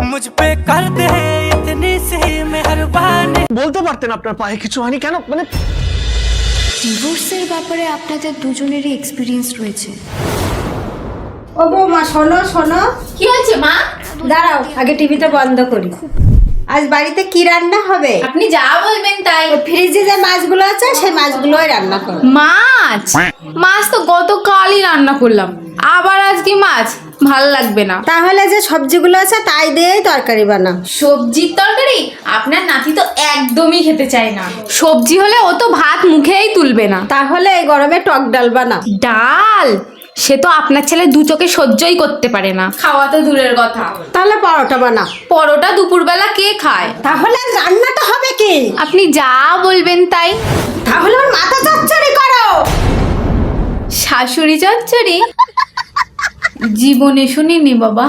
मुझ पे कर दे इतनी सी मेहरबानी। বলতে পারতেন আপনার পায়ে কিছু হয়নি কেন? মানে ডিভোর্সের ব্যাপারে আপনাদের দুজনেরই এক্সপিরিয়েন্স রয়েছে। ও বৌমা শোনো শোনো, কি হয়েছে মা? দাঁড়াও আগে টিভিটা বন্ধ করি। আজ বাড়িতে কি রান্না হবে? আপনি যা বলবেন তাই। ফ্রিজে যে মাছগুলো আছে সেই মাছগুলোই রান্না করো। মাছ? মাছ তো গতকালই রান্না করলাম, আবার আজকে মাছ ভাল লাগবে না। তাহলে যে সবজিগুলো আছে তাই দিয়েই তরকারি বানাও। সবজির তরকারি? আপনার নাতি তো একদমই খেতে চায় না। সবজি হলে ও তো ভাত মুখেই তুলবে না। তাহলে এই গরমে টক ডাল বানাও। ডাল? সে তো আপনার ছেলে দু চোখে সহ্যই করতে পারে না, খাওয়া তো দূরের কথা। তাহলে পরোটা বানাও। পরোটা দুপুরবেলা কে খায়? তাহলে রান্নাটা হবে কি? আপনি যা বলবেন তাই। তাহলে ওর মাথা চচ্চড়ি করো। শাশুড়ি চচ্চড়ি? জীবনে শুনিনি বাবা।